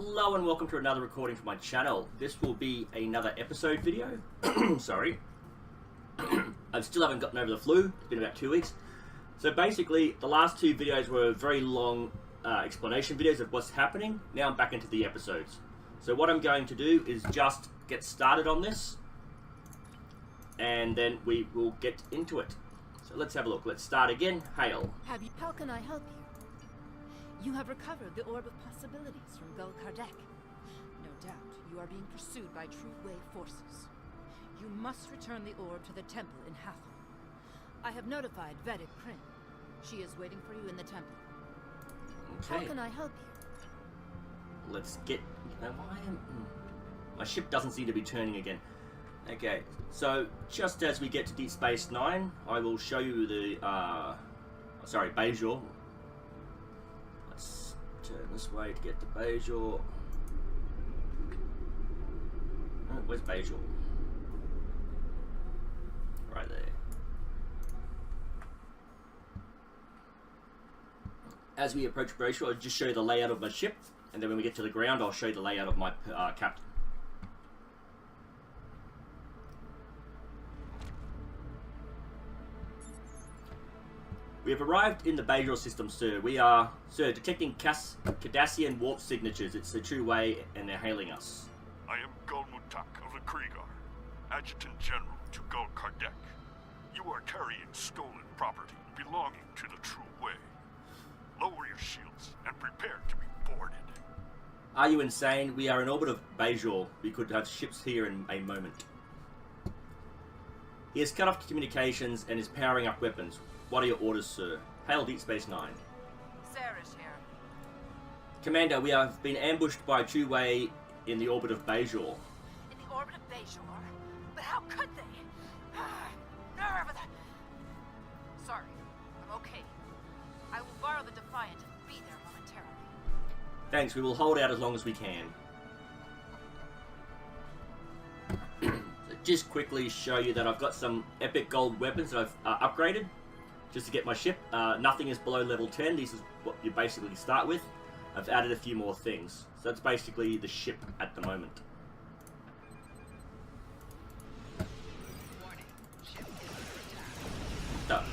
Hello and welcome to another recording from my channel. This will be another episode video. Sorry. I still haven't gotten over the flu. It's been about 2 weeks. So basically, the last two videos were very long explanation videos of what's happening. Now I'm back into the episodes. So what I'm going to do is just get started on this. And then we will get into it. So let's have a look. Let's start again. Hail. How can I help you? You have recovered the Orb of Possibilities from Gul Kardec. No doubt, you are being pursued by True Way forces. You must return the orb to the temple in Hathor. I have notified Vedic Kryn. She is waiting for you in the temple. Okay. How can I help you? Let's get... My ship doesn't seem to be turning again. Okay, so just as we get to Deep Space Nine, I will show you the... sorry, Bajor. Let's turn this way to get to Bajor. Oh, where's Bajor? Right there. As we approach Bajor, I'll just show you the layout of my ship, and then when we get to the ground, I'll show you the layout of my captain. We have arrived in the Bajor system, sir. We are, sir, detecting Cardassain warp signatures. It's the True Way, and they're hailing us. I am Gulmutak of the Kriegar, Adjutant General to Gul Kardec. You are carrying stolen property belonging to the True Way. Lower your shields and prepare to be boarded. Are you insane? We are in orbit of Bajor. We could have ships here in a moment. He has cut off communications and is powering up weapons. What are your orders, sir? Hail Deep Space Nine. Sarah's here. Commander, we have been ambushed by True Way in the orbit of Bajor. In the orbit of Bajor? But how could they? Nerve of the... Sorry, I'm okay. I will borrow the Defiant and be there momentarily. Thanks, we will hold out as long as we can. So just quickly show you that I've got some epic gold weapons that I've upgraded. Just to get my ship. Nothing is below level 10. This is what you basically start with. I've added a few more things. So that's basically the ship at the moment. Done.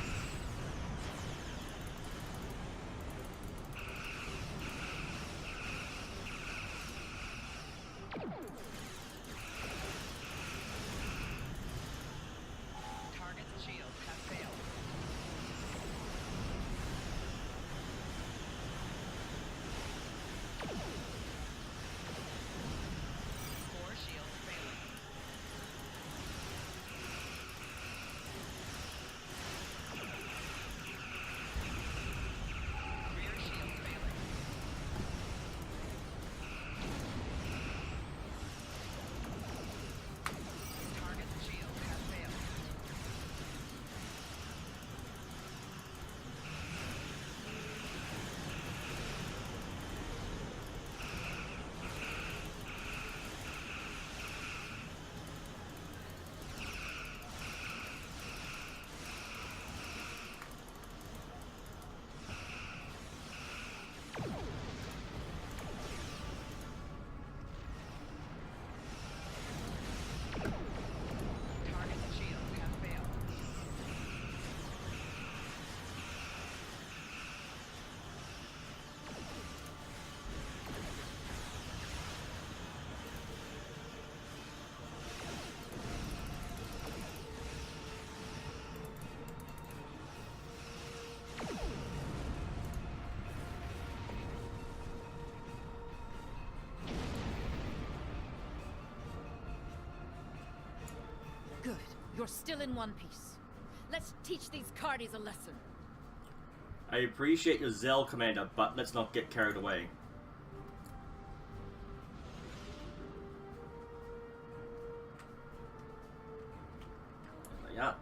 Good. You're still in one piece. Let's teach these Cardis a lesson. I appreciate your zeal, Commander, but let's not get carried away. Yeah.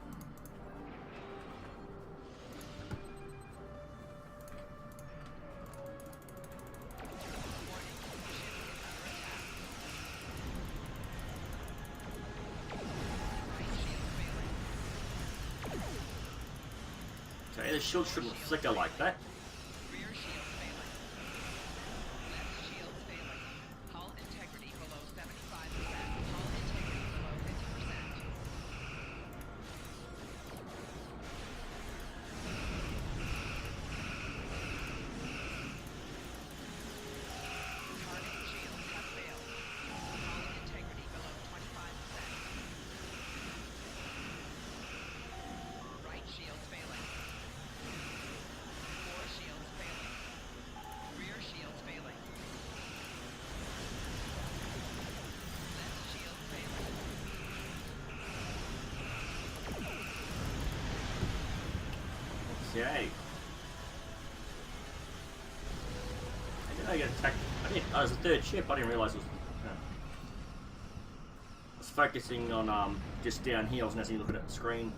Okay, the shield shouldn't flicker like that. Okay. How did I get attacked? I didn't. Oh, it was a third ship. I didn't realise it was. I was focusing on just down here. I wasn't actually looking at the screen.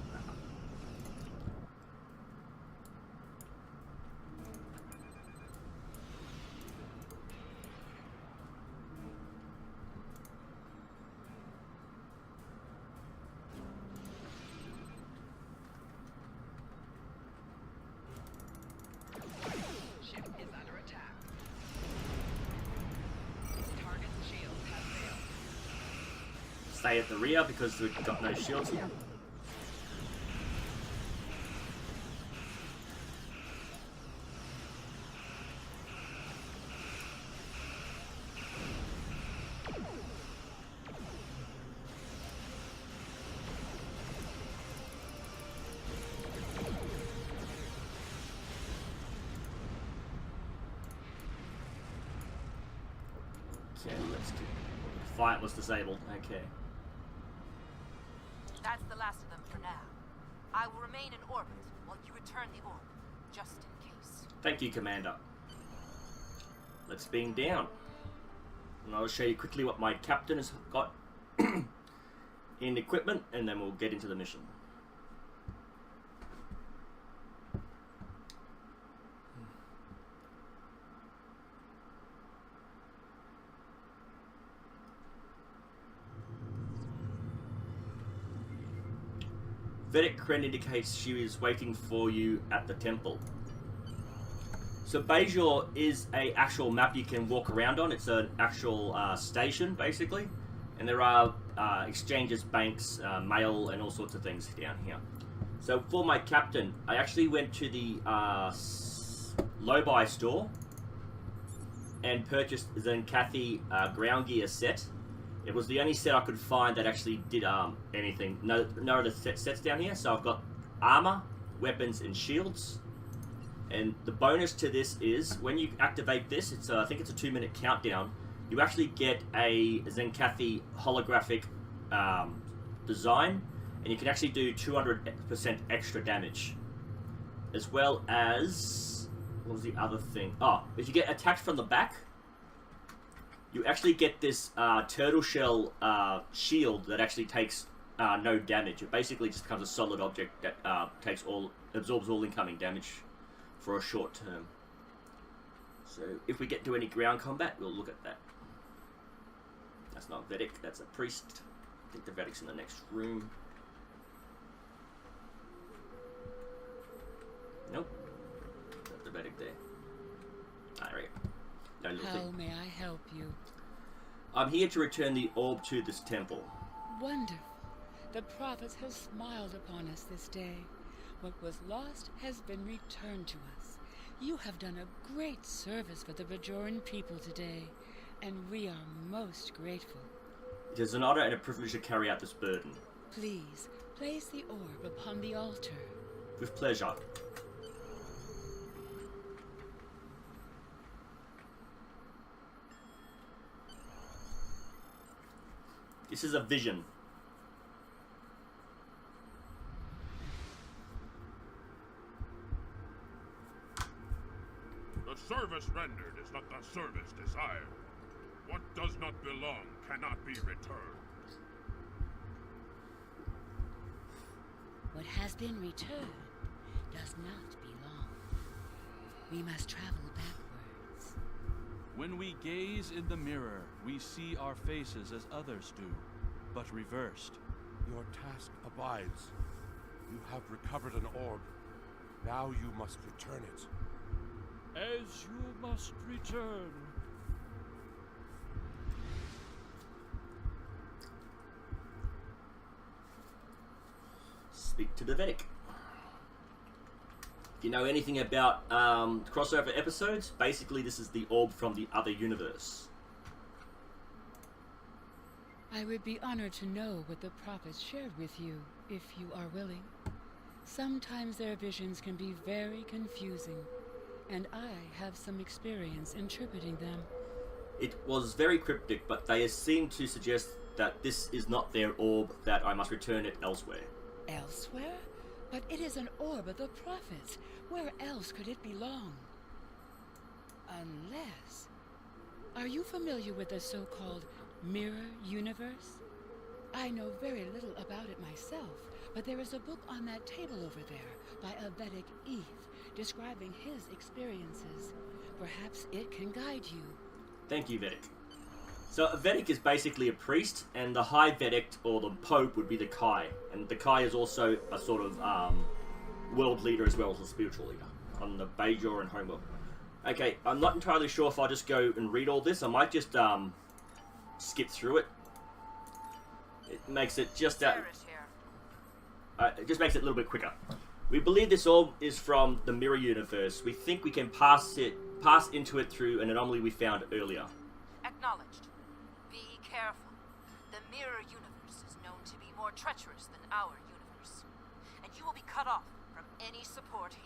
Stay at the rear because we've got no shields here. Okay, let's do. Fight was disabled. Okay. That's the last of them for now. I will remain in orbit while you return the orb, just in case. Thank you, Commander. Let's beam down. And I'll show you quickly what my captain has got in equipment, and then we'll get into the mission. Vedic Kren indicates she is waiting for you at the temple. So Bajor is a actual map you can walk around on. It's an actual station, basically. And there are exchanges, banks, mail, and all sorts of things down here. So for my captain, I actually went to the low-buy store and purchased the Zenkathi ground gear set. It was the only set I could find that actually did anything. No other sets down here. So I've got armor, weapons, and shields. And the bonus to this is when you activate this, it's I think it's a 2-minute countdown. You actually get a Zenkathi holographic design, and you can actually do 200% extra damage, as well as what was the other thing? Oh, if you get attacked from the back, you actually get this turtle shell shield that actually takes no damage. It basically just becomes a solid object that absorbs all incoming damage for a short term. So if we get to any ground combat, we'll look at that. That's not Vedic, that's a priest. I think the Vedic's in the next room. Nope. That's the Vedic there. There we go. No little thing. How may I help you? I'm here to return the orb to this temple. Wonderful. The prophets have smiled upon us this day. What was lost has been returned to us. You have done a great service for the Bajoran people today, and we are most grateful. It is an honor and a privilege to carry out this burden. Please, place the orb upon the altar. With pleasure. This is a vision. The service rendered is not the service desired. What does not belong cannot be returned. What has been returned does not belong. We must travel backwards. When we gaze in the mirror, we see our faces as others do, but reversed. Your task abides. You have recovered an orb. Now you must return it. As you must return. Speak to the Vedic. If you know anything about crossover episodes, basically this is the orb from the other universe. I would be honored to know what the prophets shared with you, if you are willing. Sometimes their visions can be very confusing, and I have some experience interpreting them. It was very cryptic, but they seem to suggest that this is not their orb, that I must return it elsewhere. Elsewhere? But it is an orb of the prophets. Where else could it belong? Unless... Are you familiar with the so-called mirror universe? I know very little about it myself, but there is a book on that table over there by a Vedic Eth describing his experiences. Perhaps it can guide you. Thank you, Vedic. So a Vedic is basically a priest, and the High Vedic, or the Pope, would be the Kai. And the Kai is also a sort of world leader as well as a spiritual leader on the Bajor and Homeworld. Okay, I'm not entirely sure if I'll just go and read all this. I might just skip through it. It makes it just it just makes it a little bit quicker. We believe this orb is from the mirror universe. We think we can pass into it through an anomaly we found earlier. Acknowledged. Be careful. The mirror universe is known to be more treacherous than our universe. And you will be cut off from any support here.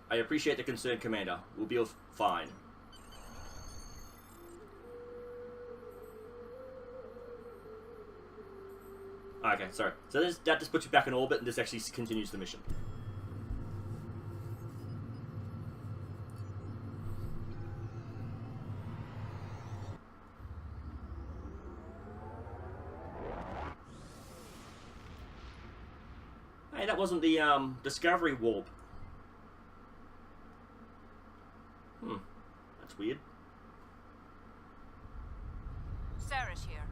I appreciate the concern, Commander. We'll be fine. Okay, sorry. So that just puts you back in orbit, and this actually continues the mission. Hey, that wasn't the Discovery warp. That's weird. Sarish here.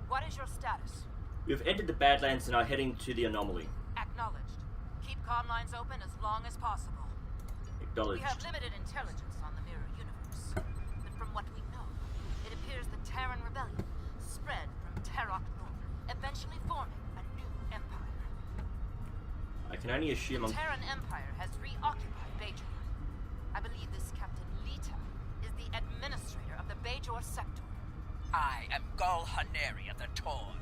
What is your status? We have entered the Badlands and are heading to the anomaly. Acknowledged. Keep comm lines open as long as possible. Acknowledged. We have limited intelligence on the mirror universe, but from what we know, it appears the Terran rebellion spread from Terok North, eventually forming a new empire. I can only assume The Terran Empire has reoccupied Bajor. I believe this Captain Lita is the administrator of the Bajor sector. I am Gul Haneri of the Torn,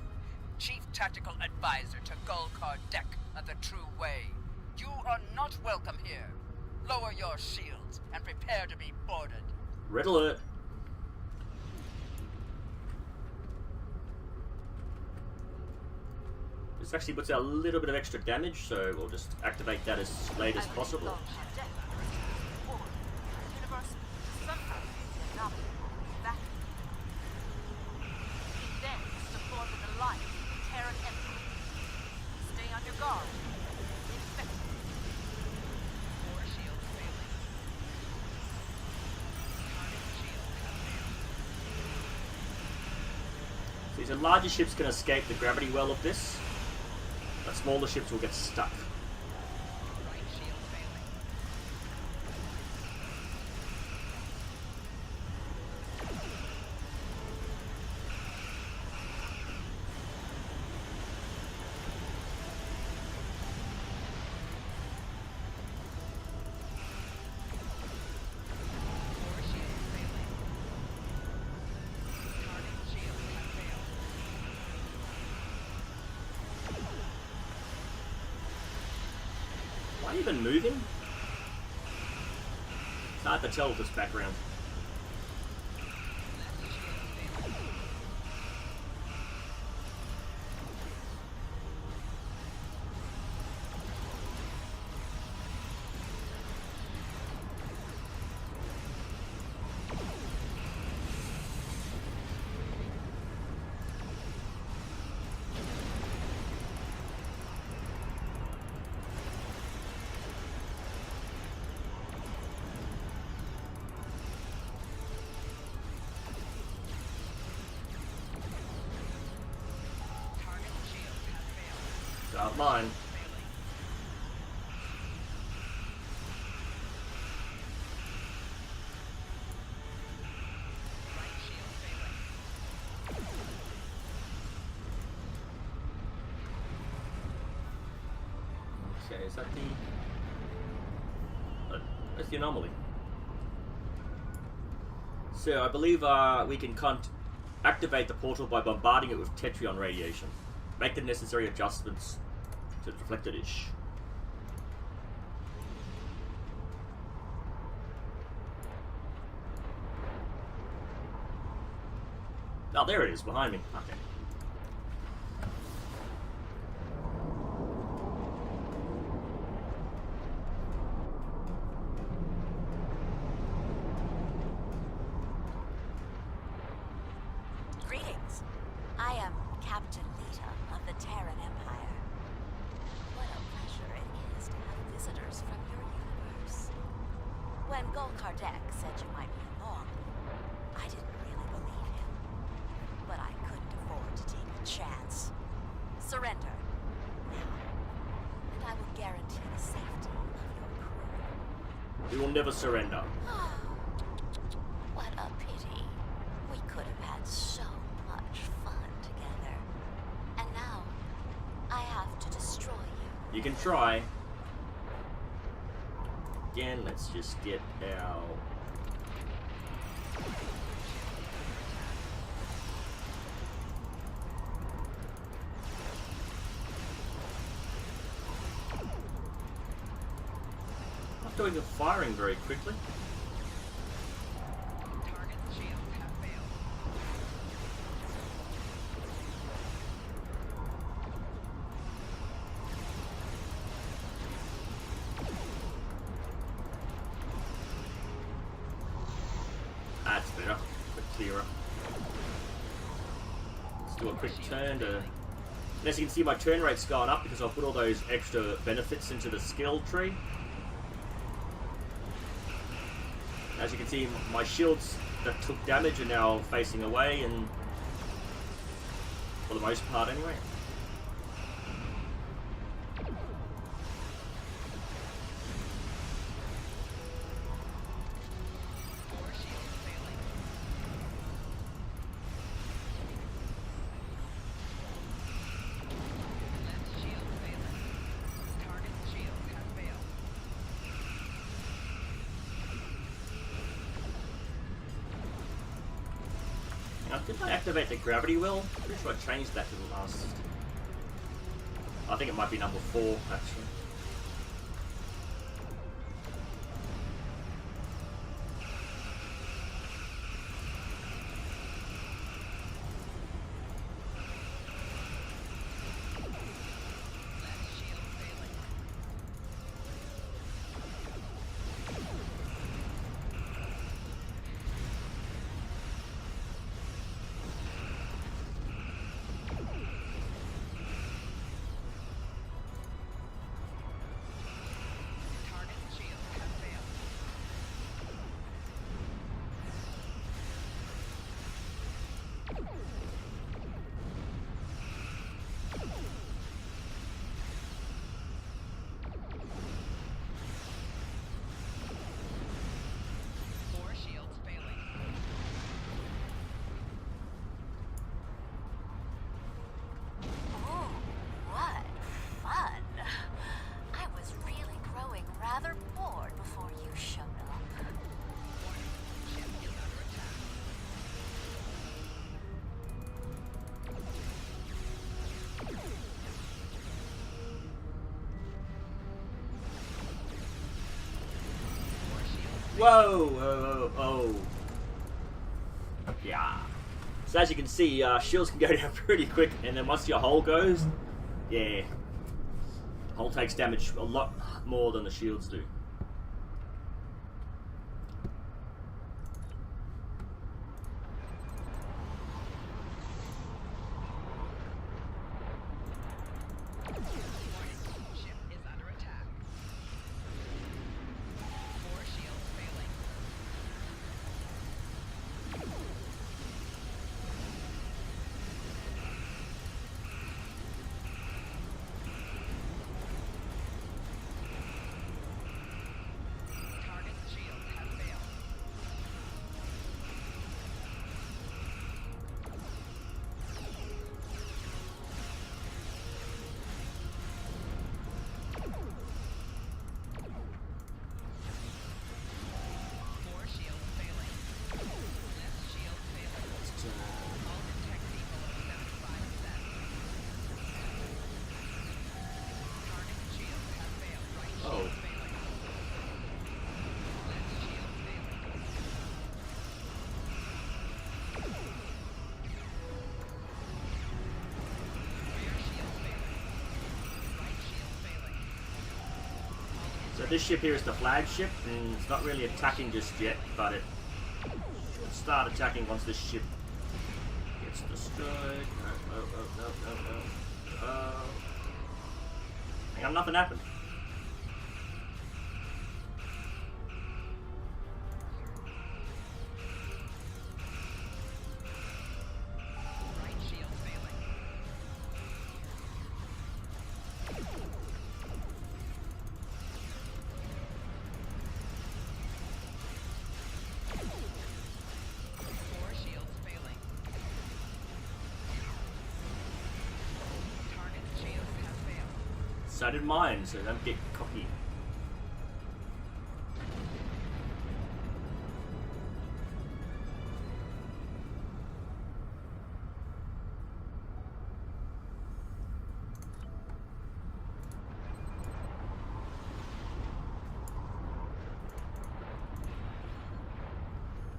Chief Tactical Advisor to Gul Kardec of the True Way. You are not welcome here. Lower your shields and prepare to be boarded. Red alert. This actually puts out a little bit of extra damage, so we'll just activate that as late as possible. So the larger ships can escape the gravity well of this, but smaller ships will get stuck. Even moving? It's hard to tell with this background. Not mine. Okay, is that the... That's the anomaly. So I believe we can activate the portal by bombarding it with Tetrion radiation. Make the necessary adjustments to reflect it-ish. Oh, there it is, behind me. Okay. When Gul Kardec said you might be along, I didn't really believe him. But I couldn't afford to take a chance. Surrender. Now. And I will guarantee the safety of your crew. We will never surrender. What a pity. We could have had so much fun together. And now, I have to destroy you. You can try. Again, let's just get our... Not doing the firing very quickly. Target's shields have failed. That's better. A bit clearer. Let's do a quick turn to... And as you can see, my turn rate's gone up because I've put all those extra benefits into the skill tree. As you can see, my shields that took damage are now facing away, and for the most part anyway. Four shields failing. Left shield failing. Target's shields have failed. Now, did I activate the gravity well? I'm pretty sure I changed that to the last... I think it might be number 4, actually. Left shield failing. Target's shields have failed. Four shields failing. Oh, what fun. I was really growing rather bored before you showed up. Ship is under attack. Four shields. Whoa! Oh. Yeah. So as you can see, shields can go down pretty quick, and then once your hull goes, yeah. Hull takes damage a lot more than the shields do. Ship is under attack. Four shields failing. Target's shields have failed. Four shields failing. Left shield failing. All integrity below 75%. Target's shields have failed. Right shield Oh. failing. Left shield failing. Rear shield failing. Right shield failing. So this ship here is the flagship, and it's not really attacking just yet, but it should start attacking once this ship gets destroyed. No. Hang on, nothing happened. one-sided mine, so don't get cocky.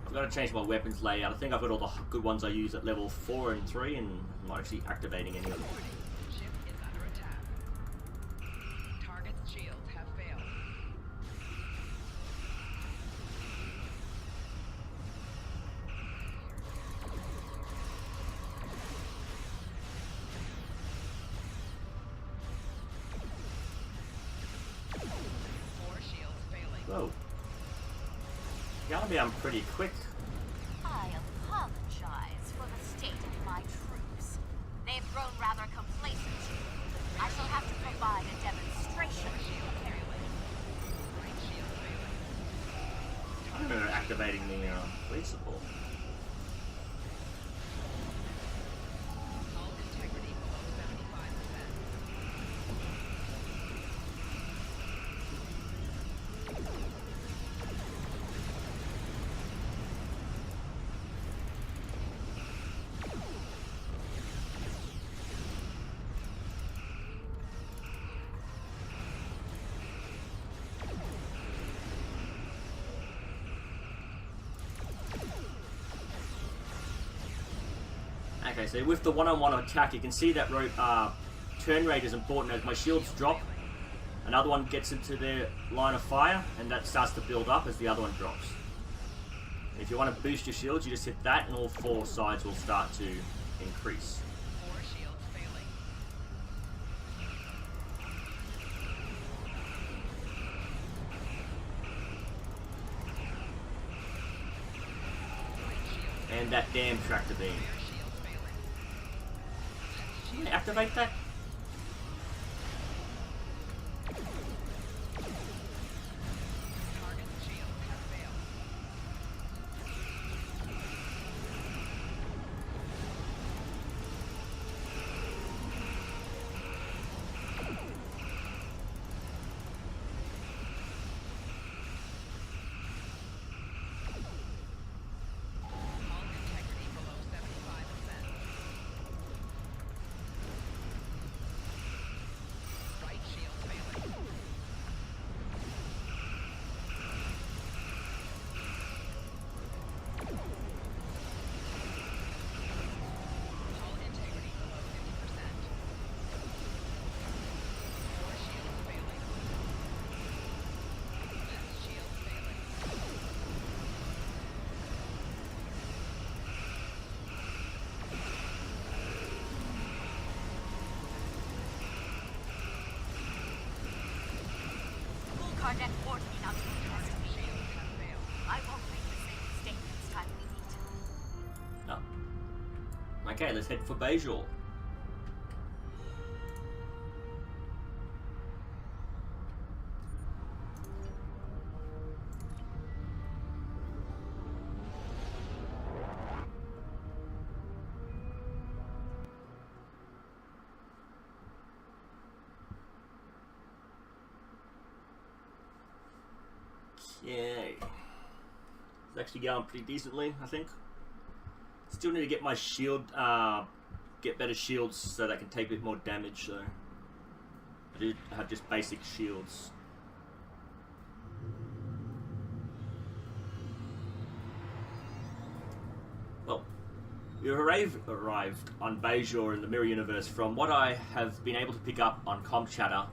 I've got to change my weapons layout. I think I've got all the good ones I use at level 4 and 3, and I'm not actually activating any of them. Ship is under attack. Target's shields have failed. Four shields failing. Whoa. Gotta be, I'm pretty quick. I apologize for the state of my troops. They've grown rather complacent. I shall have to provide a demonstration. Right shield failing. I'm activating the fleet support. Hull integrity below 75%. Okay, so with the one-on-one attack, you can see that turn rate is important. As my shields drop, another one gets into their line of fire, and that starts to build up as the other one drops. If you want to boost your shields, you just hit that, and all four sides will start to increase. Four shields failing. And that damn tractor beam. Can I activate that? Target's shields have failed. Hull integrity below 75%. Right shield failing. Hull integrity below 50%. Four shields failing. Left shield failing. Full Kardec warned me not to underestimate you. Shields have failed. I won't make the same mistake next time we meet. No. Okay, let's head for Bajor. Okay. It's actually going pretty decently, I think. Still need to get my shield, get better shields so they can take a bit more damage, so I do have just basic shields. Well, we arrived on Bajor in the Mirror Universe. From what I have been able to pick up on comm chatter,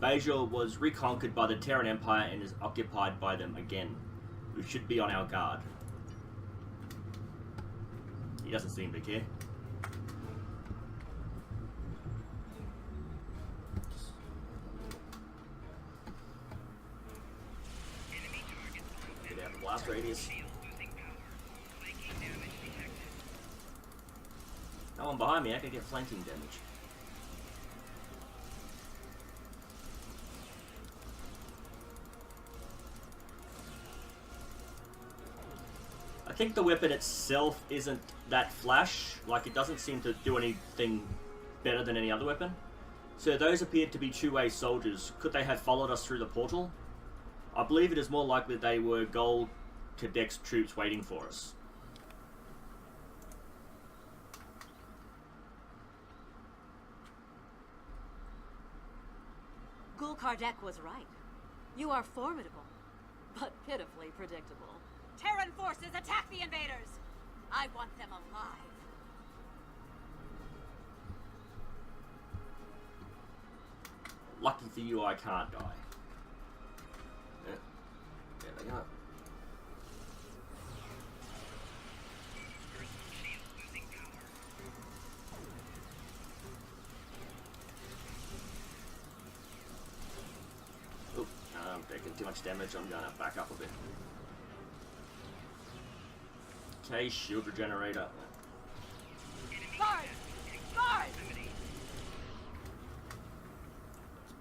Bajor was reconquered by the Terran Empire and is occupied by them again. We should be on our guard. He doesn't seem to care. Get out the blast radius. No one behind me, I could get flanking damage. I think the weapon itself isn't that flash. Like, it doesn't seem to do anything better than any other weapon. So those appeared to be two-way soldiers. Could they have followed us through the portal? I believe it is more likely they were Gol Kardek's troops waiting for us. Gul Kardek was right. You are formidable, but pitifully predictable. Terran forces, attack the invaders! I want them alive. Lucky for you, I can't die. Yeah. There they go. Oop, I'm taking too much damage. I'm gonna back up a bit. Okay, shield regenerator. Guard! Guard!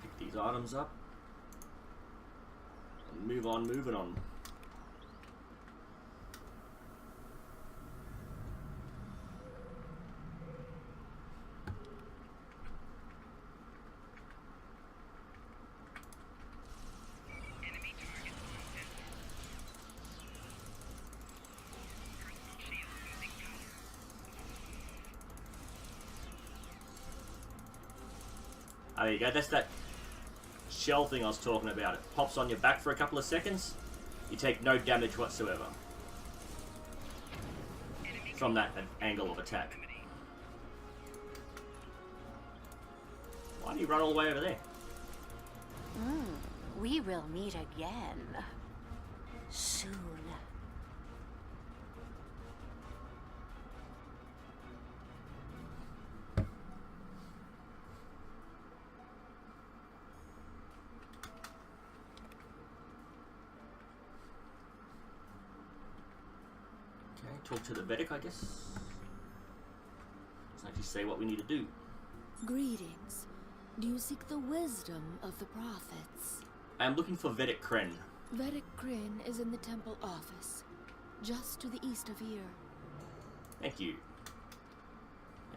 Pick these items up. And move on, moving on. There you go, that's that shell thing I was talking about. It pops on your back for a couple of seconds. You take no damage whatsoever from that angle of attack. Why do you run all the way over there? We will meet again. Soon. Talk to the Vedic, I guess. Doesn't actually say what we need to do. Greetings. Do you seek the wisdom of the prophets? I am looking for Vedic Kren. Vedic Kren is in the temple office, just to the east of here. Thank you.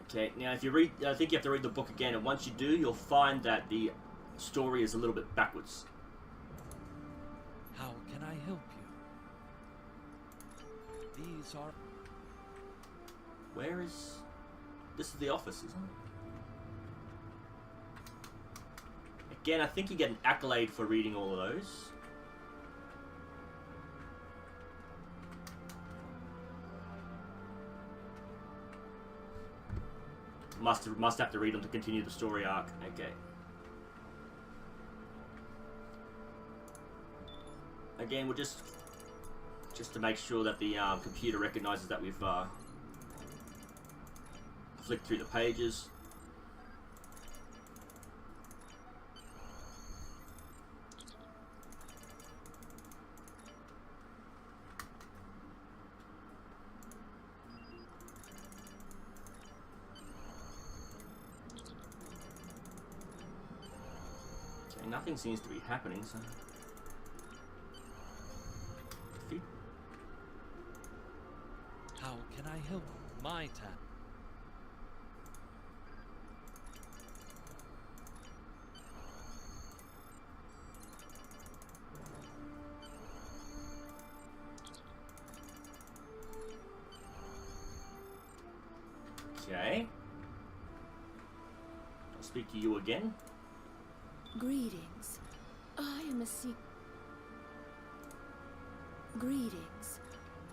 Okay, now if you read, I think you have to read the book again, and once you do, you'll find that the story is a little bit backwards. How can I help you? These are... Where is... This is the office, isn't it? Again, I think you get an accolade for reading all of those. Must have to read them to continue the story arc. Okay. Again, we'll just to make sure that the computer recognizes that we've flicked through the pages. Okay, nothing seems to be happening, so... How can I help? My time. Okay. I'll speak to you again. Greetings. I am a Greetings.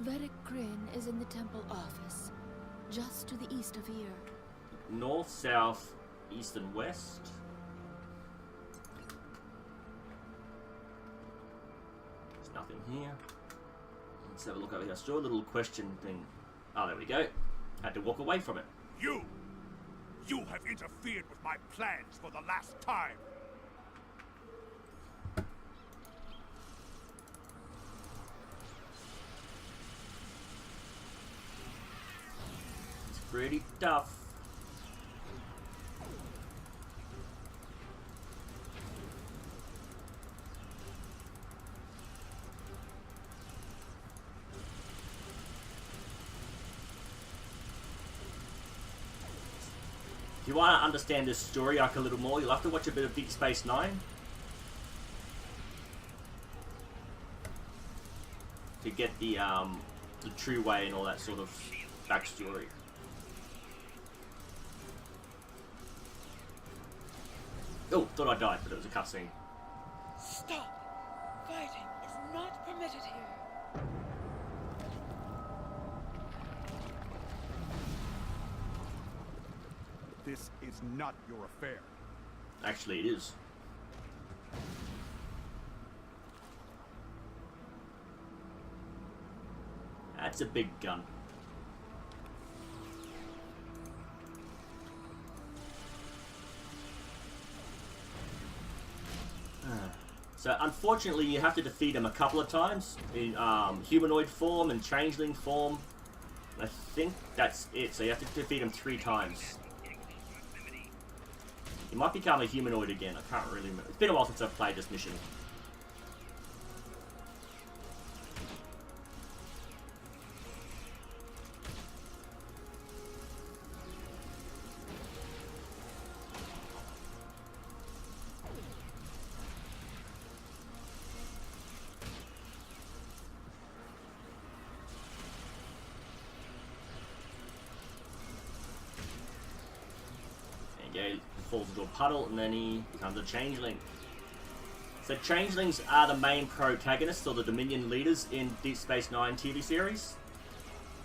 Vedic Kren is in the temple office, just to the east of here. North, south, east, and west. There's nothing here. Let's have a look over here. I saw a little question thing. Oh, there we go. Had to walk away from it. You have interfered with my plans for the last time. It's pretty tough. If you want to understand this story arc a little more, you'll have to watch a bit of Deep Space Nine to get the true way and all that sort of backstory. Oh, thought I died, but it was a cutscene. Stop! Fighting is not permitted here. This is not your affair. Actually, it is. That's a big gun. So unfortunately you have to defeat him a couple of times in humanoid form and changeling form. I think that's it, so you have to defeat him 3 times. He might become a humanoid again, I can't really remember. It's been a while since I've played this mission. He falls into a puddle and then he becomes a changeling. So changelings are the main protagonists or the Dominion leaders in Deep Space Nine TV series.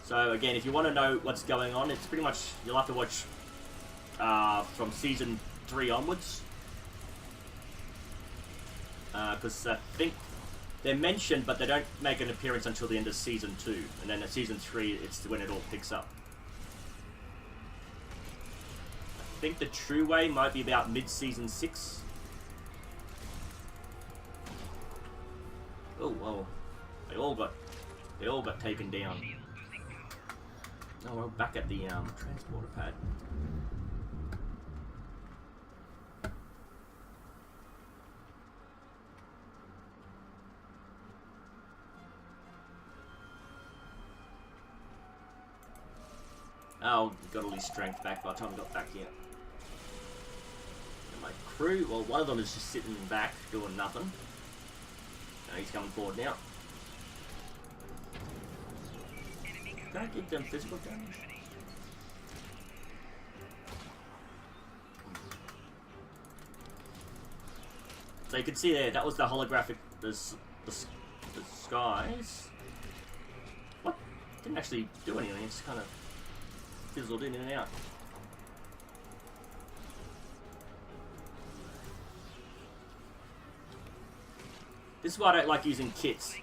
So again, if you want to know what's going on, it's pretty much, you'll have to watch from season 3 onwards. Because I think they're mentioned, but they don't make an appearance until the end of season 2. And then at season 3, it's when it all picks up. I think the true way might be about mid-season 6. Oh, whoa. They all got taken down. Oh, we're back at the transporter pad. Oh, got all his strength back by the time I got back here. And my crew, well, one of them is just sitting back doing nothing. No, he's coming forward now. Can I give them physical damage? So you can see there, that was the holographic, the skies. What? Didn't actually do anything, it just kind of fizzled in and out. This is why I don't like using kits.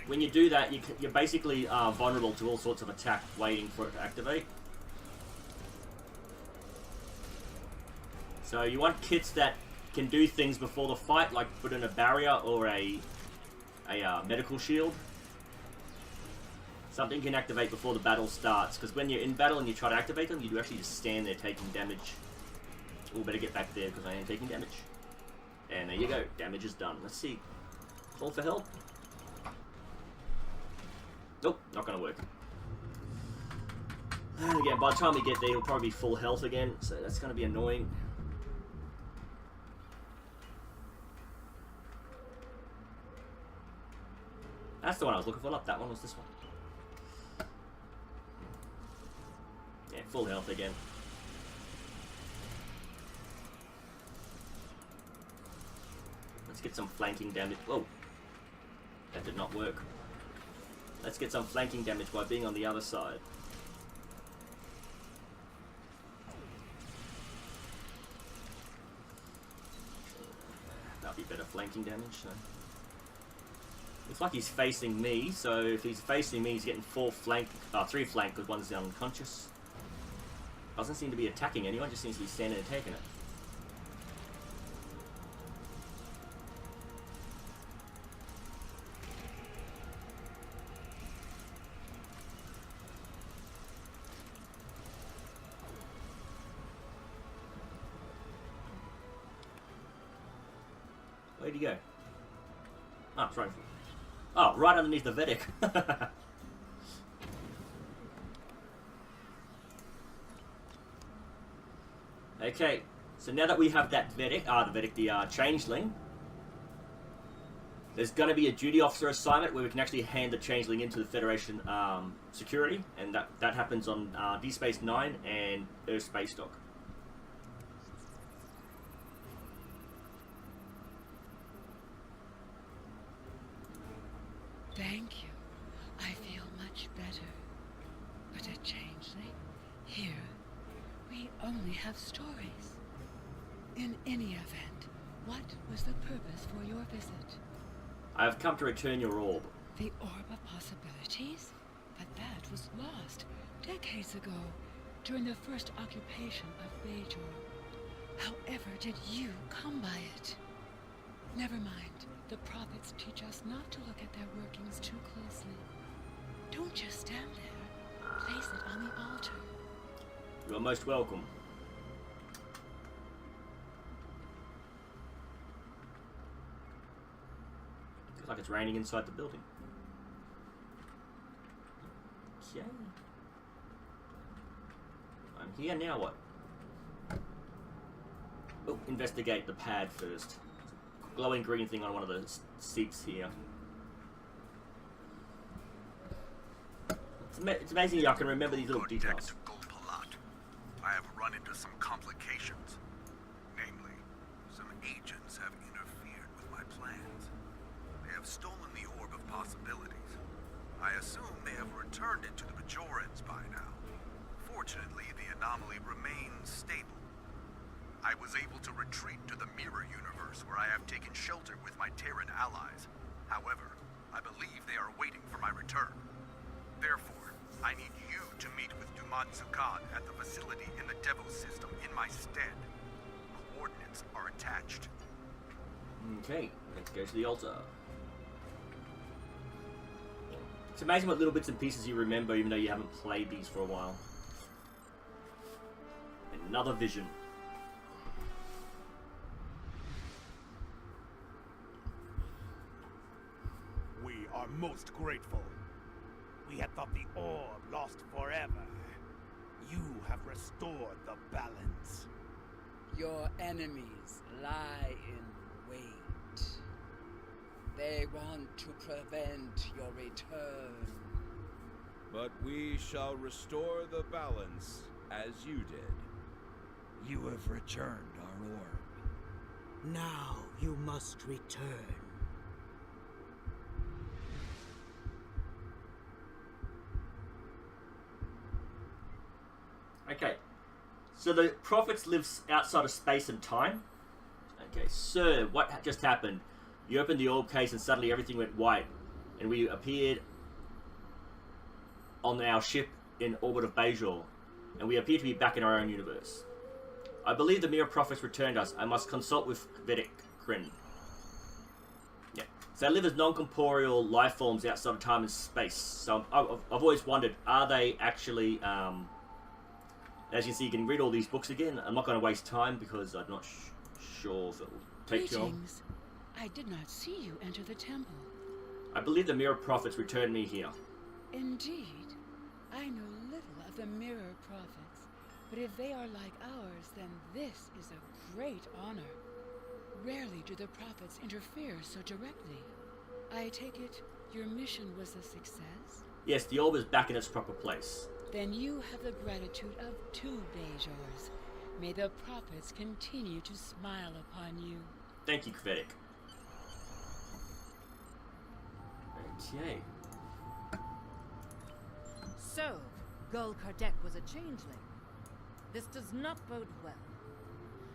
When you do that, you're basically vulnerable to all sorts of attack waiting for it to activate. So you want kits that can do things before the fight, like put in a barrier or a medical shield. Something can activate before the battle starts, because when you're in battle and you try to activate them, you do actually just stand there taking damage. Oh, better get back there because I am taking damage. And there you go, damage is done. Let's see. Call for help. Nope, not gonna work. And again, by the time we get there, he'll probably be full health again, so that's gonna be annoying. That's the one I was looking for, not that one, was this one. Yeah, full health again. Let's get some flanking damage. Whoa. That did not work. Let's get some flanking damage by being on the other side. That'll be better flanking damage. So. Looks like he's facing me, so if he's facing me, he's getting 3 flank, because one's unconscious. Doesn't seem to be attacking anyone, just seems to be standing and taking it. Where'd he go? Oh, it's right. Oh, right underneath the Vedic. Okay, so now that we have that the changeling, there's going to be a duty officer assignment where we can actually hand the changeling into the Federation security, and that happens on D Space 9 and Earth Space Dock. Thank you. I feel much better. But a changeling? Here, we only have stories. In any event, what was the purpose for your visit? I have come to return your orb. The Orb of Possibilities? But that was lost decades ago, during the first occupation of Bajor. However did you come by it? Never mind. The prophets teach us not to look at their workings too closely. Don't just stand there. Place it on the altar. You are most welcome. Looks like it's raining inside the building. Okay. I'm here, now what? Oh, investigate the pad first. Glowing green thing on one of the seats here. It's amazing I can remember these little details. I have run into some complications. Namely, some agents have interfered with my plans. They have stolen the Orb of Possibilities. I assume they have returned it to the Bajorans by now. Fortunately, the anomaly remains stable. I was able to retreat to the Mirror Universe, where I have taken shelter with my Terran allies. However, I believe they are waiting for my return. Therefore, I need you to meet with Dumatsu-Khan at the facility in the Devo system in my stead. Coordinates are attached. Okay, let's go to the altar. It's amazing what little bits and pieces you remember, even though you haven't played these for a while. Another vision. We are most grateful. We had thought the orb lost forever. You have restored the balance. Your enemies lie in wait. They want to prevent your return. But we shall restore the balance as you did. You have returned our orb. Now you must return. Okay, so the prophets live outside of space and time. Okay, sir, what just happened? You opened the orb case and suddenly everything went white, and we appeared on our ship in orbit of Bajor, and we appear to be back in our own universe. I believe the Mirror Prophets returned us. I must consult with Vedic Kryn. Yeah, so they live as non-corporeal life forms outside of time and space. So I've always wondered, are they actually... as you can see, you can read all these books again. I'm not going to waste time because I'm not sure if it will take too long. Greetings. I did not see you enter the temple. I believe the Mirror Prophets returned me here. Indeed. I know little of the Mirror Prophets, but if they are like ours, then this is a great honor. Rarely do the Prophets interfere so directly. I take it your mission was a success? Yes, the orb is back in its proper place. Then you have the gratitude of 2 Bajors. May the prophets continue to smile upon you. Thank you, Kvedik. Okay. So, Gul Kardec was a changeling. This does not bode well.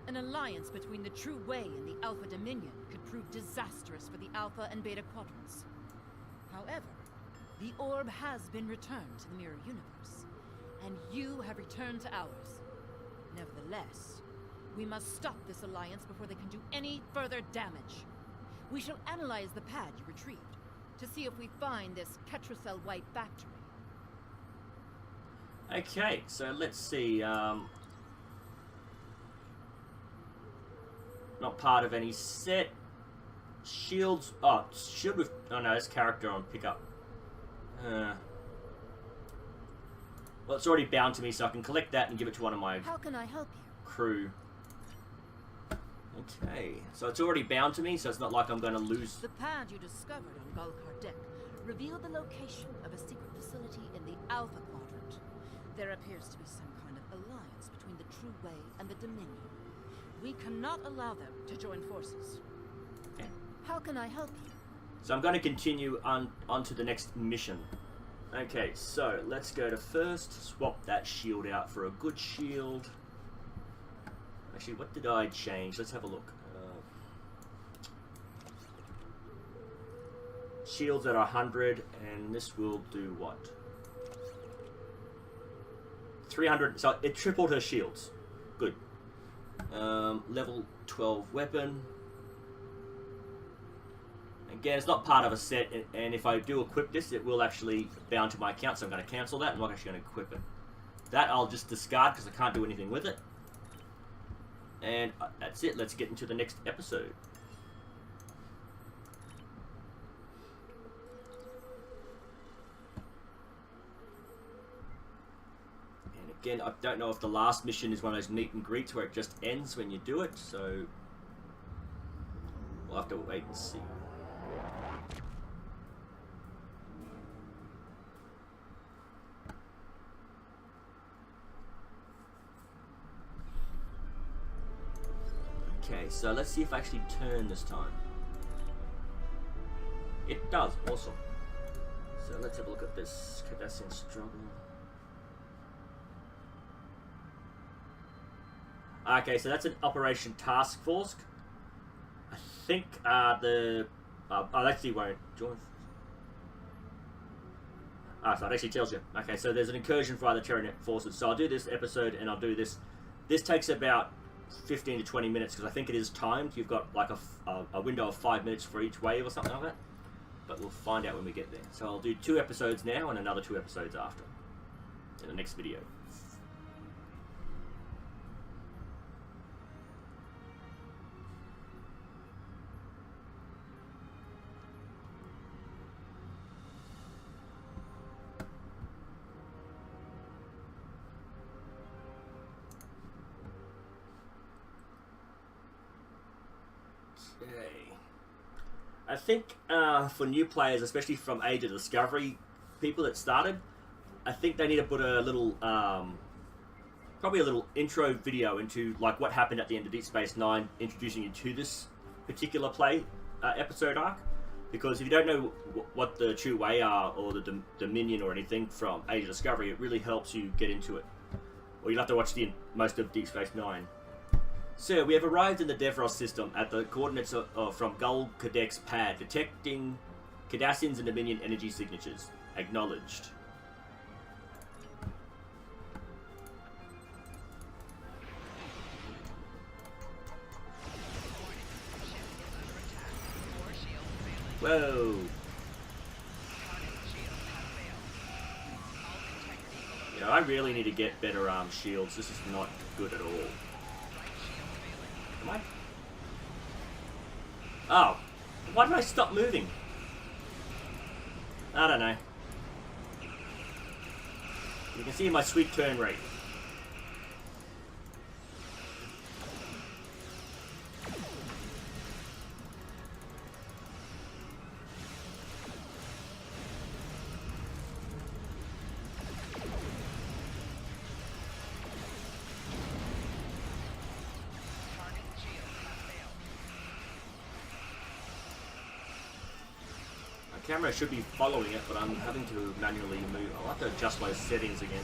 An alliance between the True Way and the Alpha Dominion could prove disastrous for the Alpha and Beta Quadrants. However, the orb has been returned to the Mirror Universe, and you have returned to ours. Nevertheless, we must stop this alliance before they can do any further damage. We shall analyze the pad you retrieved to see if we find this Ketracel White factory. Okay, so let's see. Not part of any set. Shields. Oh, shield with. Oh no, it's character on pickup. Well, it's already bound to me, so I can collect that and give it to one of my... How can I help you? crew. Okay, so it's already bound to me, so it's not like I'm going to lose. The pad you discovered on Gul Kardec revealed the location of a secret facility in the Alpha Quadrant. There appears to be some kind of alliance between the True Way and the Dominion. We cannot allow them to join forces. Okay. How can I help you? So I'm going to continue on to the next mission. Okay, so let's go to first swap that shield out for a good shield. Actually, what did I change? Let's have a look. Shields at 100, and this will do what? 300. So it tripled her shields. Good. Level 12 weapon. Again, it's not part of a set, and if I do equip this, it will actually bound to my account, so I'm going to cancel that. I'm not actually going to equip it. That I'll just discard because I can't do anything with it. And that's it. Let's get into the next episode. And again, I don't know if the last mission is one of those meet and greets where it just ends when you do it, so we'll have to wait and see. Okay, so let's see if I actually turn this time. It does, awesome. So let's have a look at this Cardassain Struggle. Okay, so that's an Operation Task Force. I think I actually won't join. So it actually tells you. Okay, so there's an incursion via the Terranet forces. So I'll do this episode and I'll do this. This takes about 15 to 20 minutes because I think it is timed. You've got like a window of 5 minutes for each wave or something like that. But we'll find out when we get there. So I'll do 2 episodes now and another 2 episodes after in the next video. I think for new players, especially from Age of Discovery, people that started, I think they need to put a little, probably a little intro video into like what happened at the end of Deep Space Nine, introducing you to this particular episode arc. Because if you don't know what the True Way are, or the Dominion or anything from Age of Discovery, it really helps you get into it. Or you'll have to watch most of Deep Space Nine. Sir, we have arrived in the Devros system at the coordinates from Gul Kardec's pad, detecting Cardassain's and Dominion energy signatures. Acknowledged. Whoa. Yeah, I really need to get better shields. This is not good at all. Am I? Oh. Why did I stop moving? I don't know. You can see my sweet turn rate. Camera should be following it, but I'm having to manually move. I'll have to adjust my settings again.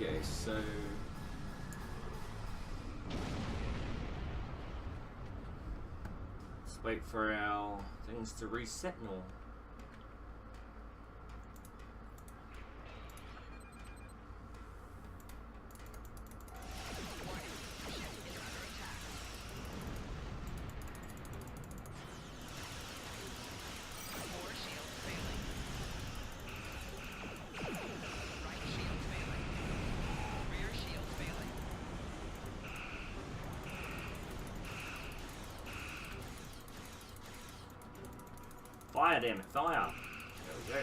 Okay, so let's wait for our things to reset and all. Fire, damn it, fire. There we go.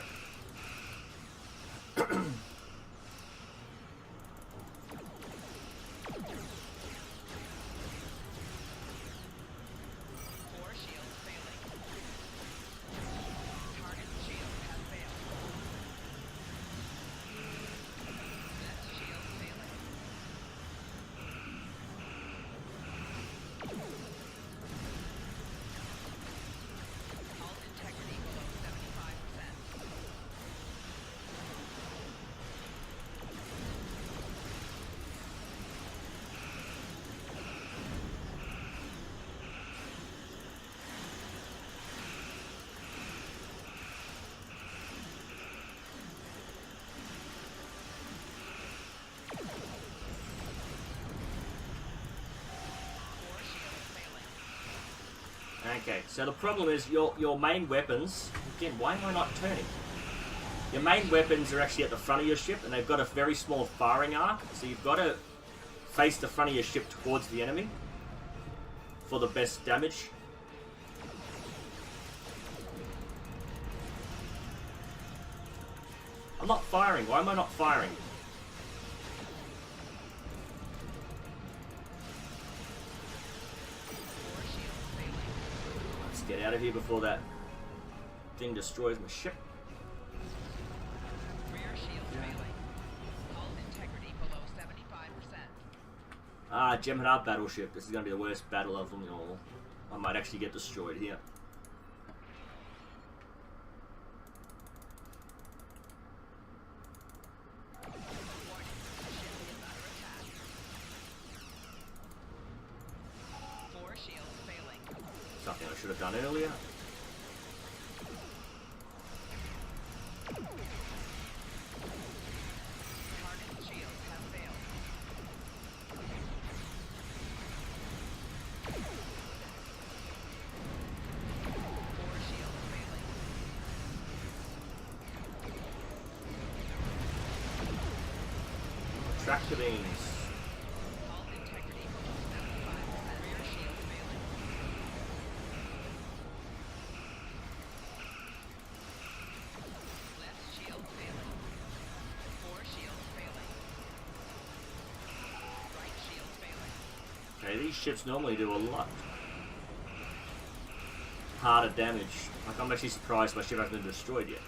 Okay, so the problem is your main weapons, again, why am I not turning? Your main weapons are actually at the front of your ship and they've got a very small firing arc, so you've got to face the front of your ship towards the enemy for the best damage. I'm not firing, why am I not firing? Get out of here before that thing destroys my ship. Rear shield failing. Hull integrity below 75%. Ah, Jem'Hadar battleship. This is going to be the worst battle of them all. I might actually get destroyed here. Something I should have done earlier. Tractor beams. Okay, these ships normally do a lot harder damage. Like, I'm actually surprised my ship hasn't been destroyed yet.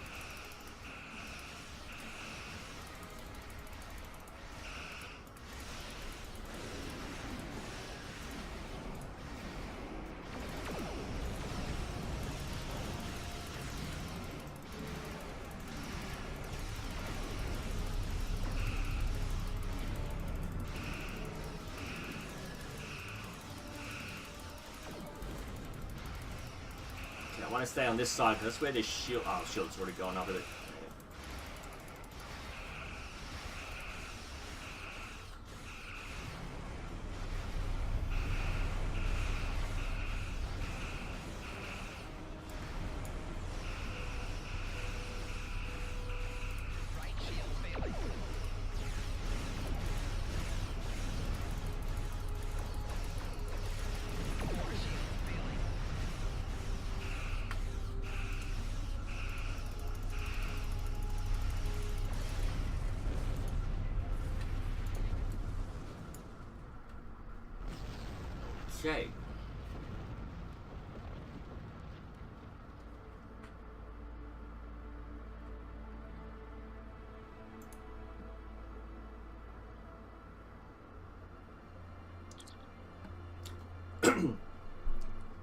I want to stay on this side because that's where this shield. Oh, shield's already gone up with it. Okay.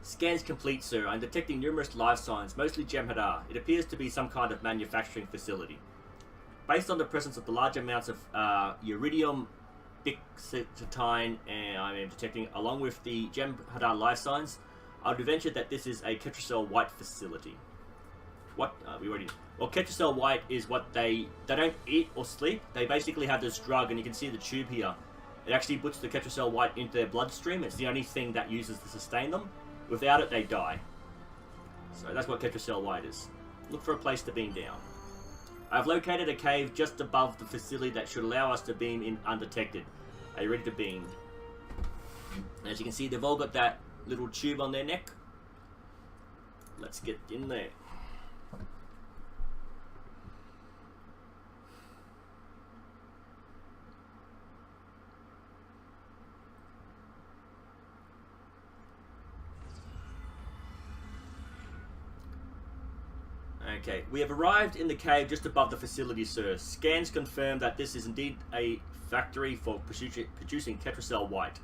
Scans complete, sir. I'm detecting numerous life signs, mostly Jem'Hadar. It appears to be some kind of manufacturing facility. Based on the presence of the large amounts of uridium, bixitine, and I am detecting, along with the Jem'Hadar life signs, I would venture that this is a Ketracel White facility. What? We already know. Well, Ketracel White is what they don't eat or sleep. They basically have this drug, and you can see the tube here. It actually puts the Ketracel White into their bloodstream. It's the only thing that uses to sustain them. Without it, they die. So that's what Ketracel White is. Look for a place to beam down. I've located a cave just above the facility that should allow us to beam in undetected. Are you ready to beam? As you can see, they've all got that little tube on their neck. Let's get in there. Okay, we have arrived in the cave just above the facility, sir. Scans confirm that this is indeed a factory for producing Ketracel White.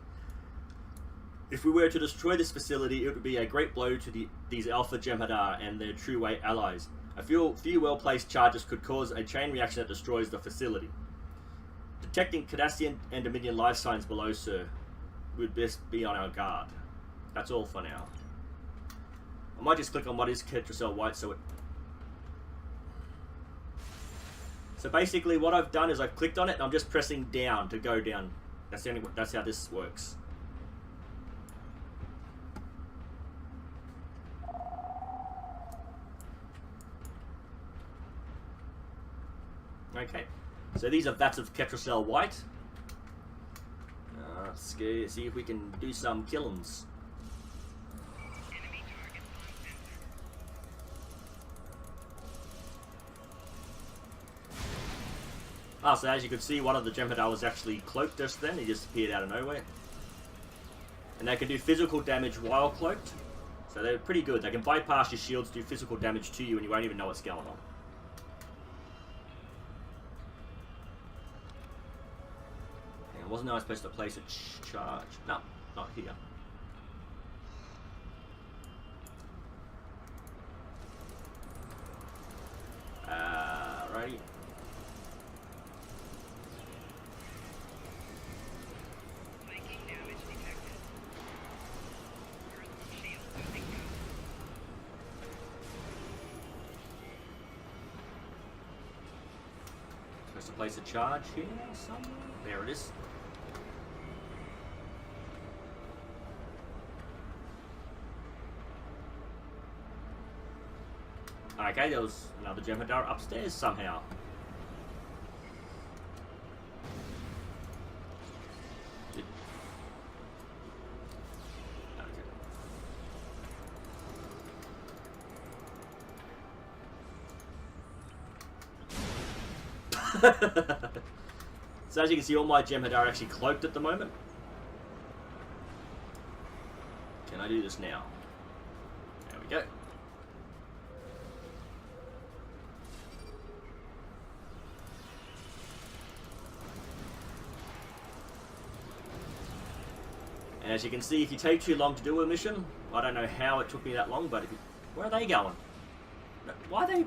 If we were to destroy this facility, it would be a great blow to these Alpha Jem'Hadar and their True Way allies. A few well-placed charges could cause a chain reaction that destroys the facility. Detecting Cardassain and Dominion life signs below, sir. We'd best be on our guard. That's all for now. I might just click on what is Ketracel White so it... So basically what I've done is I've clicked on it and I'm just pressing down to go down. That's how this works. Okay, so these are vats of Ketracel White. Let's go see if we can do some killings. So as you can see, one of the Jem'Hadar was actually cloaked just then. He just appeared out of nowhere. And they can do physical damage while cloaked. So they're pretty good. They can bypass your shields, do physical damage to you, and you won't even know what's going on. And wasn't I supposed to place a charge? No, not here. Righty. To place a charge here somewhere. There it is. Okay, there was another Jem'Hadar upstairs somehow. So as you can see, all my Jem'Hadar are actually cloaked at the moment. Can I do this now? There we go. And as you can see, if you take too long to do a mission, I don't know how it took me that long, but where are they going? Why are they...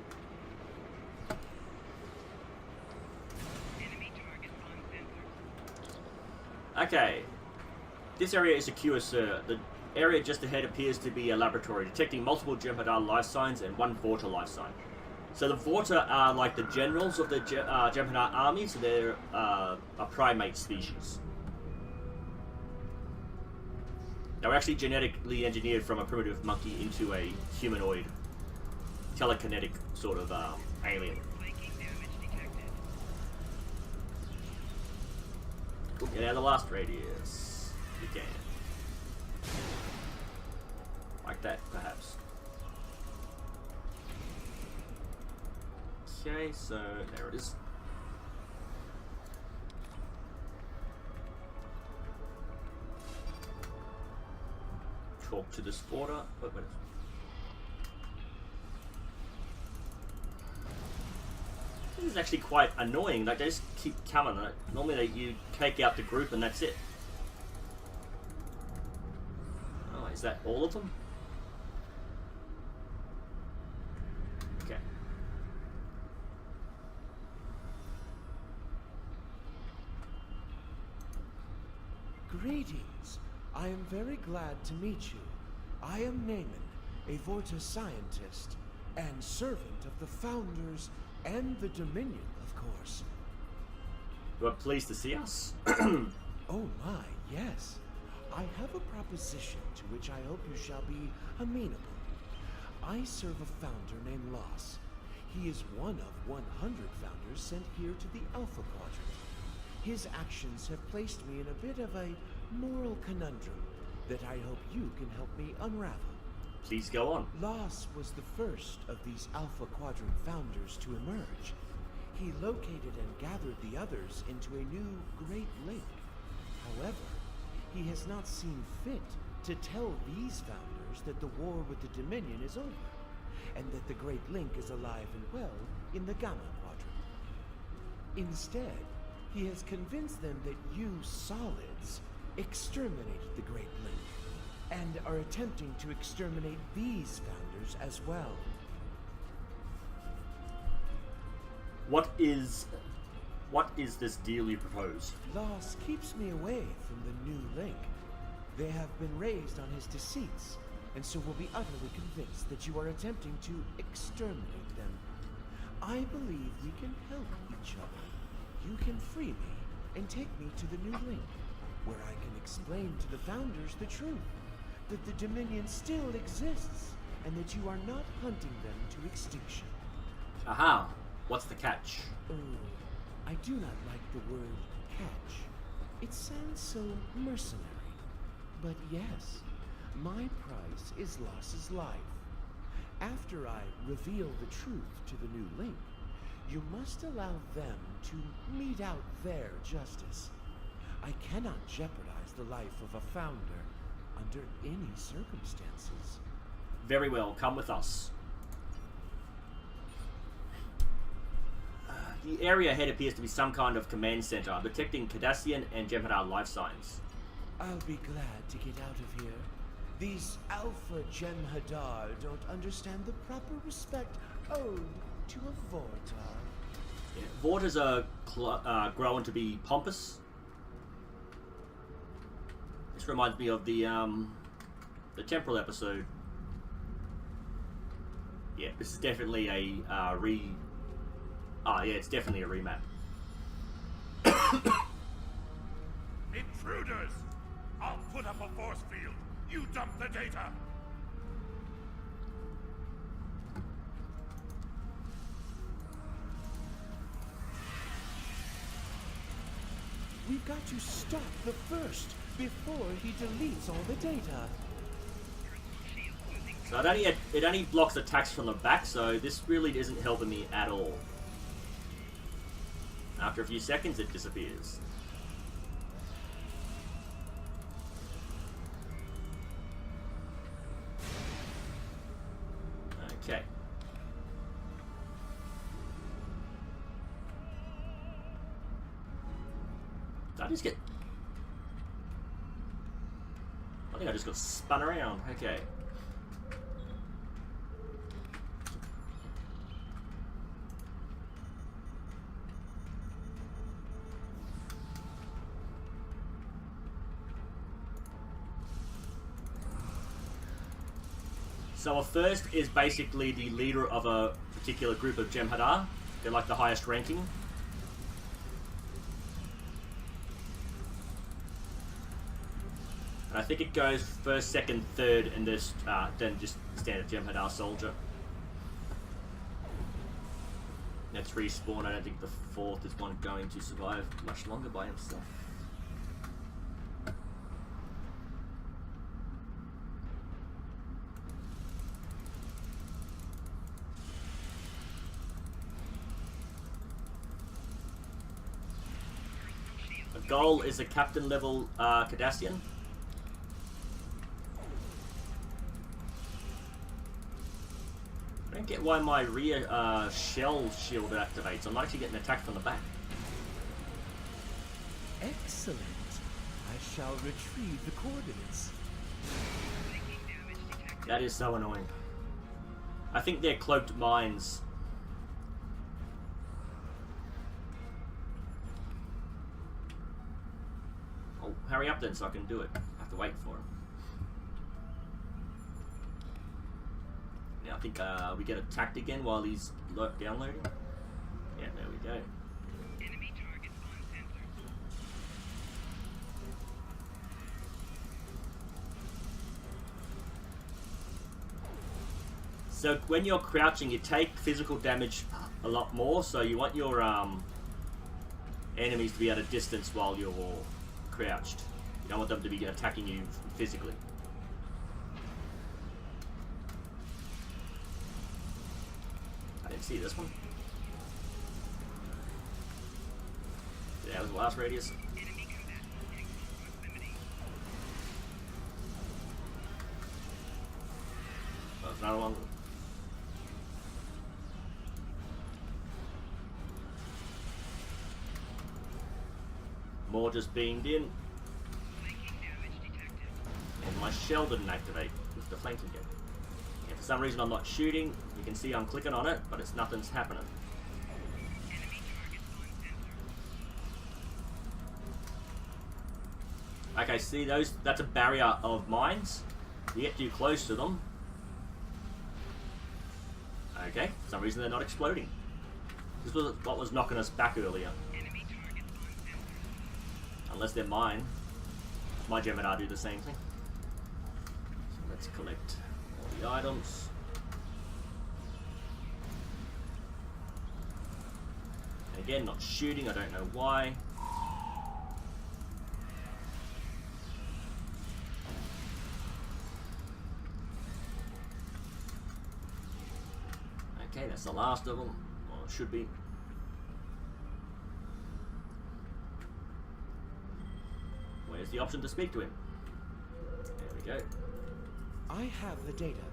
Okay, this area is secure, sir. The area just ahead appears to be a laboratory, detecting multiple Jem'Hadar life signs and one Vorta life sign. So the Vorta are like the generals of the Jem'Hadar army, so they're a primate species. They were actually genetically engineered from a primitive monkey into a humanoid, telekinetic sort of alien. Get out of the last radius. You can. Like that, perhaps. Okay, so there it is. Talk to this border. Wait. This is actually quite annoying. Like, they just keep coming. Normally you take out the group and that's it. Oh, is that all of them? Okay. Greetings. I am very glad to meet you. I am Naaman, a Vorta scientist, and servant of the Founders and the Dominion, of course. You are pleased to see us? Oh my, yes. I have a proposition to which I hope you shall be amenable. I serve a founder named Loss. He is one of 100 founders sent here to the Alpha Quadrant. His actions have placed me in a bit of a moral conundrum that I hope you can help me unravel. Please go on. Loss was the first of these Alpha Quadrant founders to emerge. He located and gathered the others into a new Great Link. However, he has not seen fit to tell these founders that the war with the Dominion is over, and that the Great Link is alive and well in the Gamma Quadrant. Instead, he has convinced them that you solids exterminated the Great Link, and are attempting to exterminate these founders as well. What is this deal you propose? Loss keeps me away from the new Link. They have been raised on his deceits, and so will be utterly convinced that you are attempting to exterminate them. I believe we can help each other. You can free me and take me to the new Link, where I can explain to the Founders the truth, that the Dominion still exists, and that you are not hunting them to extinction. Aha! What's the catch? Oh, I do not like the word catch. It sounds so mercenary. But yes, my price is Loss's life. After I reveal the truth to the new Link, you must allow them to mete out their justice. I cannot jeopardize the life of a founder under any circumstances. Very well, come with us. The area ahead appears to be some kind of command center, detecting Cardassain and Jem'Hadar life signs. I'll be glad to get out of here. These Alpha Jem'Hadar don't understand the proper respect owed to a Vorta. Yeah, Vortas are growing to be pompous. This reminds me of the temporal episode. Yeah, this is definitely a it's definitely a remap. Intruders! I'll put up a force field. You dump the data. We've got to stop the first before he deletes all the data. So it only blocks attacks from the back, so this really isn't helping me at all. After a few seconds, it disappears. Okay. Did I just get... I think I just got spun around. Okay. So a first is basically the leader of a particular group of Jem'Hadar. They're like the highest ranking. And I think it goes first, second, third, and this, then just standard Jem'Hadar soldier. That's respawn. I don't think the fourth is one going to survive much longer by himself. Goal is a captain level Cardassain. I don't get why my rear shell shield activates. I'm actually getting attacked from the back. Excellent. I shall retrieve the coordinates. That is so annoying. I think they're cloaked mines. Oh, hurry up then so I can do it. I have to wait for him. Now I think we get attacked again while he's downloading. Yeah, there we go. Enemy target uncensored. So when you're crouching, you take physical damage a lot more. So you want your enemies to be at a distance while you're crouched. You don't want them to be attacking you physically. I didn't see this one. That was the last radius. Oh, there's another one. More just beamed in. And my shell didn't activate with the flanking gun. Yeah, for some reason I'm not shooting. You can see I'm clicking on it, but nothing's happening. Okay, see that's a barrier of mines. You get too close to them. Okay, for some reason they're not exploding. This was what was knocking us back earlier. Unless they're mine. My Gemini do the same thing. So let's collect all the items. And again, not shooting, I don't know why. Okay, that's the last of them. Or it should be. Where's the option to speak to him? There we go. I have the data.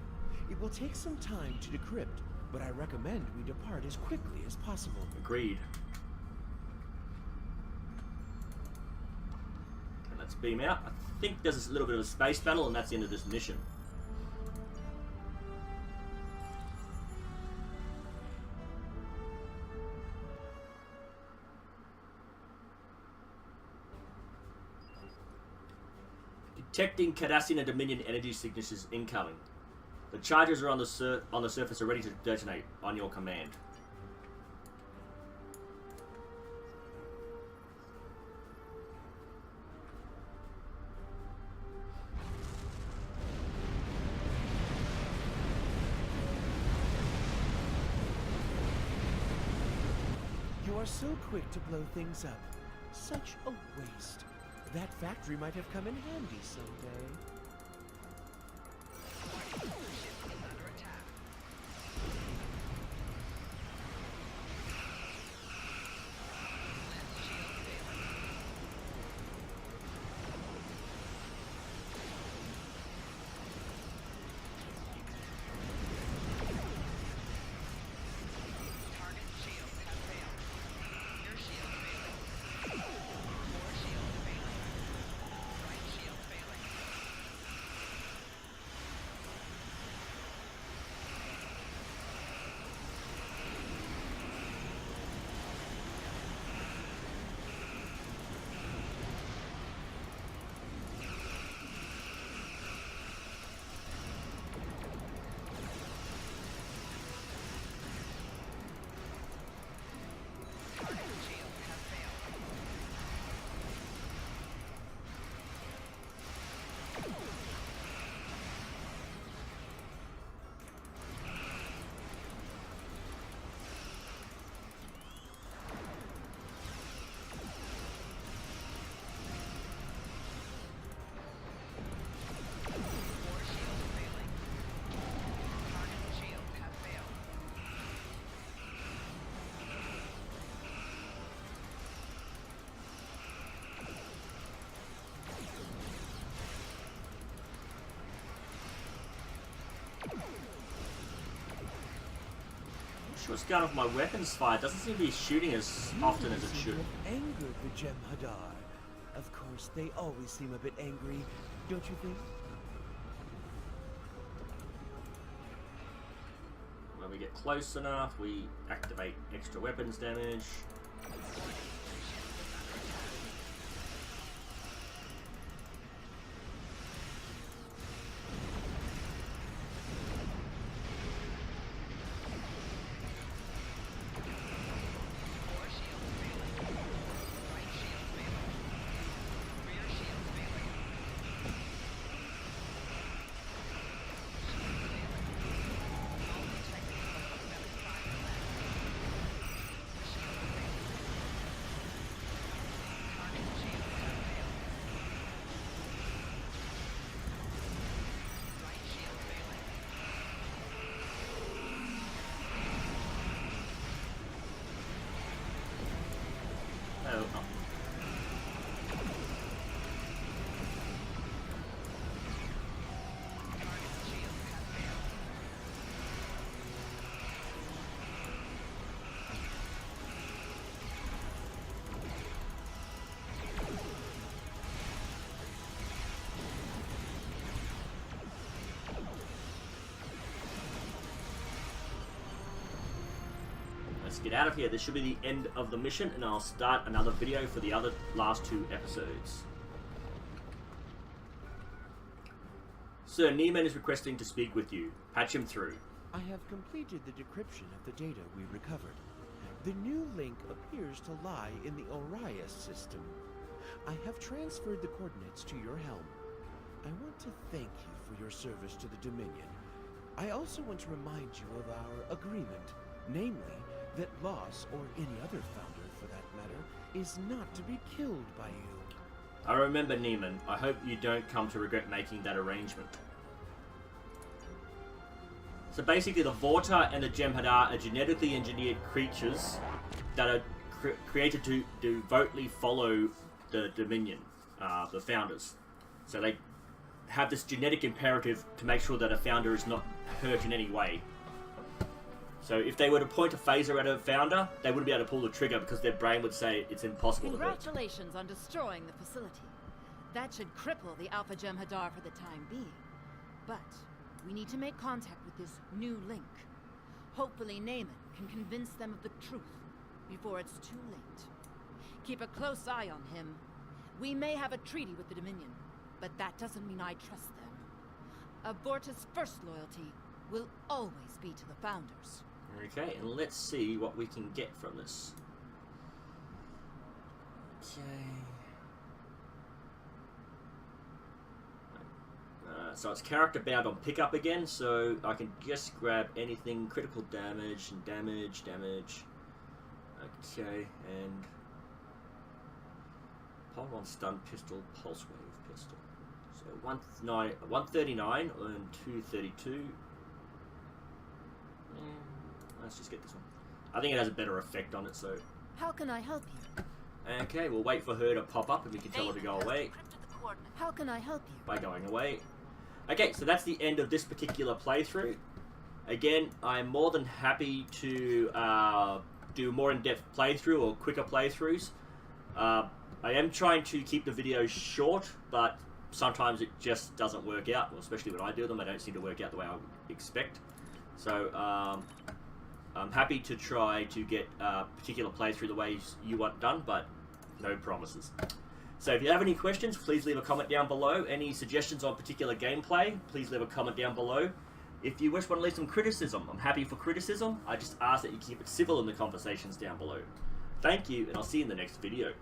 It will take some time to decrypt, but I recommend we depart as quickly as possible. Agreed. And let's beam out. I think there's a little bit of a space battle, and that's the end of this mission. Detecting Cardassain and Dominion energy signatures incoming. The charges are on the surface are ready to detonate on your command. You are so quick to blow things up. Such a waste. That factory might have come in handy someday. What's going on with my weapons fire? It doesn't seem to be shooting as often as it should. Angered the Jem'Hadar. Of course, they always seem a bit angry, don't you think? When we get close enough, we activate extra weapons damage. get out of here. This should be the end of the mission, and I'll start another video for the last 2 episodes. Sir Neiman is requesting to speak with you. Patch him through. I have completed the decryption of the data we recovered. The new link appears to lie in the Orias system. I have transferred the coordinates to your helm. I want to thank you for your service to the Dominion. I also want to remind you of our agreement, namely, that Loss, or any other founder for that matter, is not to be killed by you. I remember, Neiman. I hope you don't come to regret making that arrangement. So basically, the Vorta and the Jem'Hadar are genetically engineered creatures that are created to devotedly follow the Dominion, the founders. So they have this genetic imperative to make sure that a founder is not hurt in any way. So if they were to point a phaser at a founder, they wouldn't be able to pull the trigger because their brain would say it's impossible to hurt. Congratulations on destroying the facility. That should cripple the Alpha Jem'Hadar for the time being. But we need to make contact with this new link. Hopefully Neiman can convince them of the truth before it's too late. Keep a close eye on him. We may have a treaty with the Dominion, but that doesn't mean I trust them. Abortus' first loyalty will always be to the Founders. Okay, and let's see what we can get from this. Okay. So it's character bound on pickup again, so I can just grab anything, critical damage and damage. Okay, and pole on stun pistol, pulse wave pistol. So 139 and 232. Let's just get this one. I think it has a better effect on it, so... How can I help you? Okay, we'll wait for her to pop up and we can tell her to go away. How can I help you? By going away. Okay, so that's the end of this particular playthrough. Again, I'm more than happy to do more in-depth playthrough or quicker playthroughs. I am trying to keep the videos short, but sometimes it just doesn't work out, well, especially when I do them. They don't seem to work out the way I would expect. So, I'm happy to try to get a particular playthrough the way you want done, but no promises. So if you have any questions, please leave a comment down below. Any suggestions on particular gameplay, please leave a comment down below. If you want to leave some criticism, I'm happy for criticism. I just ask that you keep it civil in the conversations down below. Thank you, and I'll see you in the next video.